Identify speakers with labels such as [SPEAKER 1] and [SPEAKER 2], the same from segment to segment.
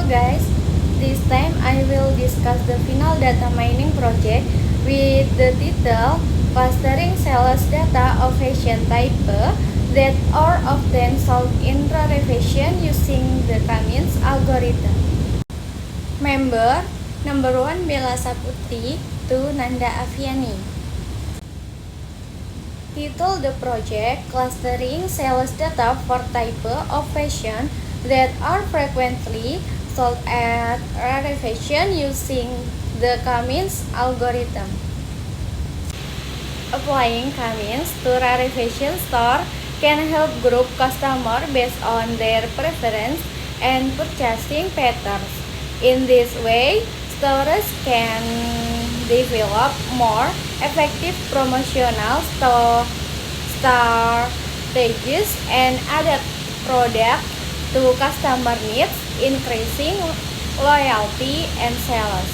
[SPEAKER 1] guys, this time I will discuss the final data mining project with the title Clustering Sales Data of Fashion Type that are often solved in rarefaction using the Cummins algorithm. Member number 1 Bella Saputri, 2 Nanda Aviani. Title the project Clustering Sales Data for Type of Fashion that are frequently sold at rarefaction using the Cummins algorithm. Applying Cummins to rarefaction store can help group customers based on their preference and purchasing patterns. In this way, stores can develop more effective promotional strategies and adapt products to customer needs, increasing loyalty and sales.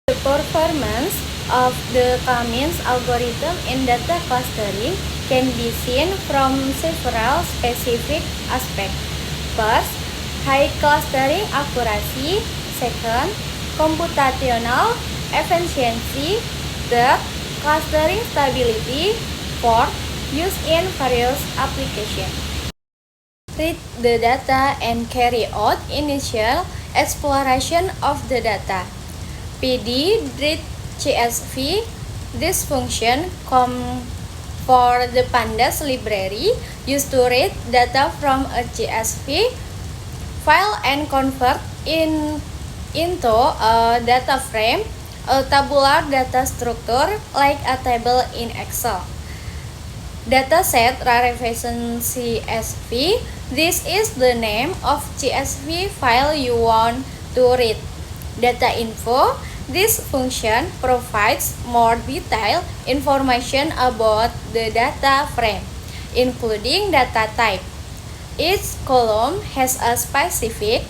[SPEAKER 1] The performance of the Cummins algorithm in data clustering can be seen from several specific aspects. First, high clustering accuracy. Second, computational efficiency. Third, clustering stability. Fourth, use in various applications. Read the data and carry out initial exploration of the data. PD read CSV. This function comes for the Pandas library used to read data from a CSV file and convert into a data frame, a tabular data structure like a table in Excel. Dataset rarefaction CSV. This is the name of CSV file you want to read. Data info. This function provides more detailed information about the data frame, including data type. Each column has a specific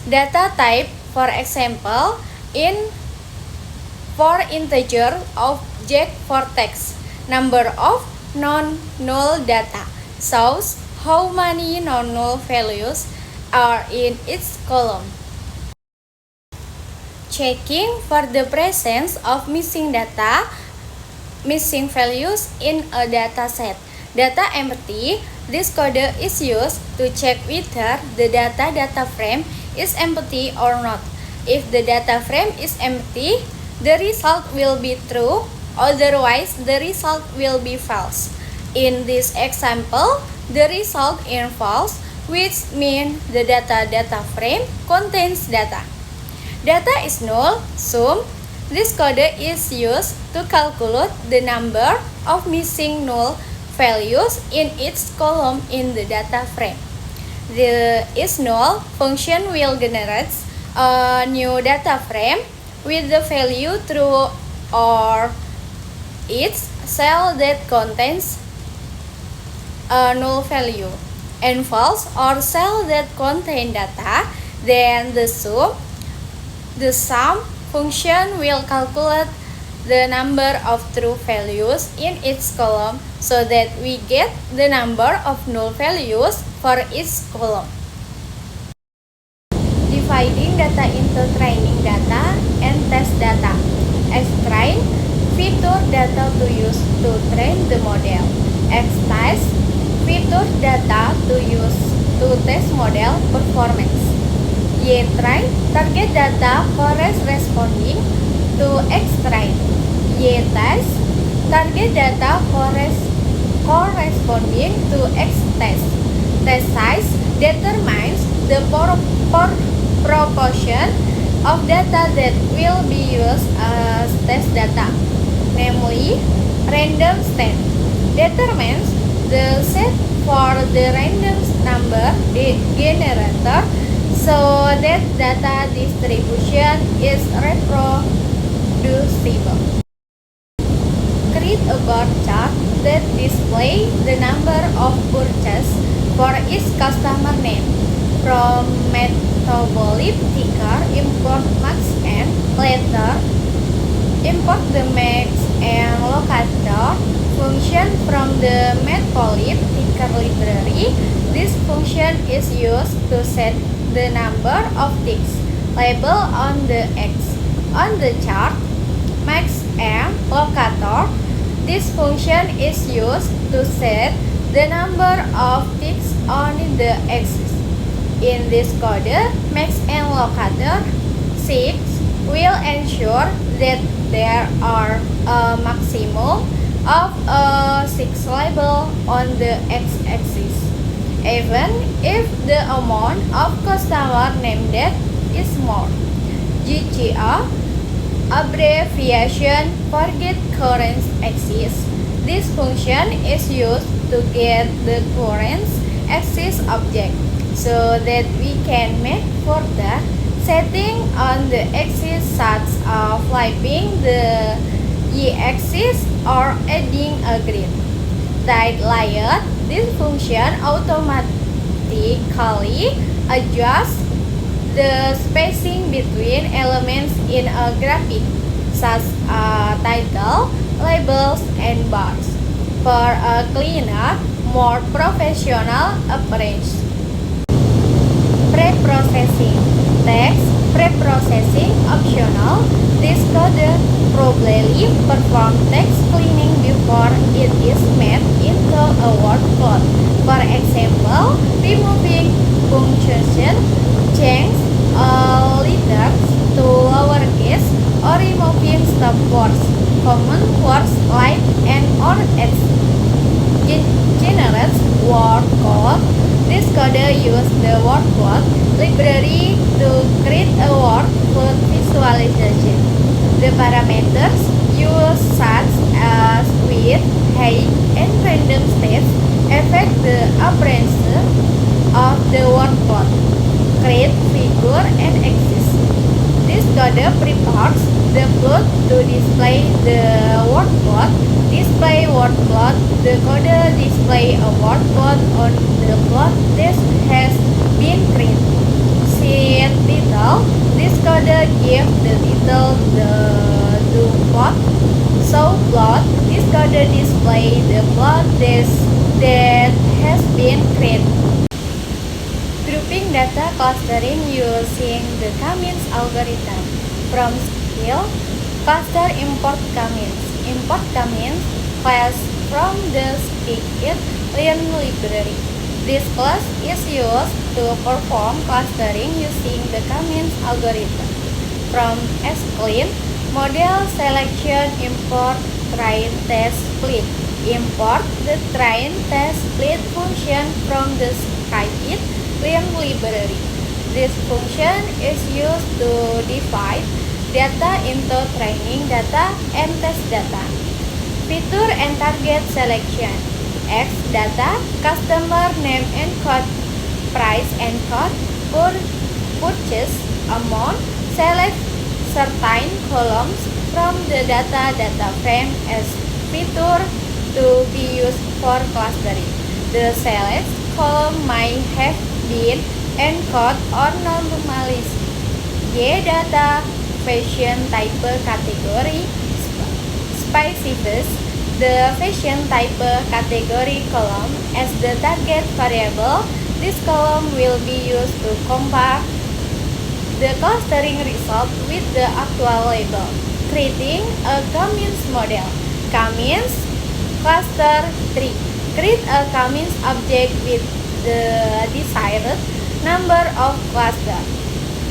[SPEAKER 1] data type. For example, for integer object for text, number of non-null data shows how many non-null values are in each column. Checking for the presence of missing values in a data set. Data empty. This code is used to check whether the data frame is empty or not. If the data frame is empty, the result will be true. Otherwise, the result will be false. In this example, the result is false, which means the data frame contains data. Data is null, sum. This code is used to calculate the number of missing null values in each column in the data frame. The isNull function will generate a new data frame with the value true or each cell that contains a null value, and false or cell that contain data. Then the sum function will calculate the number of true values in each column so that we get the number of null values for each column. Dividing data into training data and test data. Xtrain, feature data to use to train the model. Xtest, feature data to use to test model performance. Ytrain, target data corresponding to Xtrain. Ytest, target data corresponding to Xtest. Test size determines the proportion of data that will be used as test data, namely random set. Determines the set for the random number generator so that data distribution is reproducible. Create a bar chart that displays the number of purchases for each customer name. From metabolic ticker, import max and later import the max and locator function from the Matplotlib library. This function is used to set the number of ticks labeled on the X on the chart. Max M locator. This function is used to set the number of ticks on the axis. In this code, max and locator 6 will ensure that there are a maximum of 6 labels on the x-axis, even if the amount of customer named is more. GCA abbreviation for get current axis. This function is used to get the current axis object so that we can make further setting on the axis such as flipping the y-axis or adding a grid. Tight layer. This function automatically adjusts the spacing between elements in a graphic, such as title, labels, and bars, for a cleaner, more professional approach. Pre-processing. Text pre-processing optional. This code probably perform text cleaning before it is made into a word cloud. For example, removing punctuation, change letters to lowercase, or removing stop words, common words like and or ets. Generates word code. This code uses the word code library to create a word cloud visualization. The parameters used such as width, height, and random states affect the appearance of the word cloud, create figure, and axis. This code prepares the code to display the word cloud. Display word cloud. The code display a word cloud on the cloud that has been created. Sheet title. This code gives the title to plot. So plot. This code display the plot that has been created. Grouping data clustering using the K-means algorithm. From skill, cluster import K-means. Import K-means class from the scikit-learn library. This class is used to perform clustering using the K-means algorithm. From sclean, model selection import train test split. Import the train test split function from the scikit-learn library. This function is used to divide data into training data and test data. Feature and target selection. X data, customer name and code, price and code, purchase amount. Select certain columns from the data frame as feature to be used for clustering. The select column might have been encoded or normalized. Y data, fashion type category, specifies the fashion type category column as the target variable. This column will be used to compare the clustering result with the actual label. Creating a K-means model. K-means cluster tree. Create a K-means object with the desired number of cluster,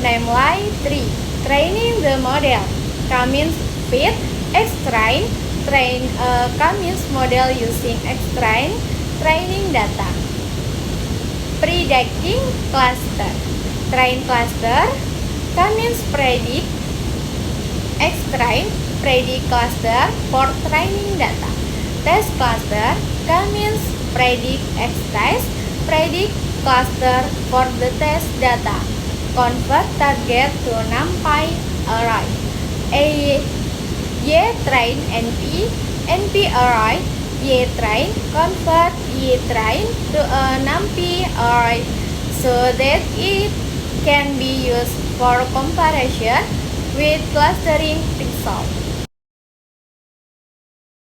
[SPEAKER 1] namely 3. Training the model. K-means fit X-train. Train a K-means model using X-train training data. Predicting cluster. Train cluster. K-means predict. X-train predict cluster for training data. Test cluster. K-means predict X-test. Predict cluster for the test data. Convert target to NumPy array. Y-train NP. NP array. Y-train convert Y-train to a NumPy array so that it can be used for comparison with clustering result.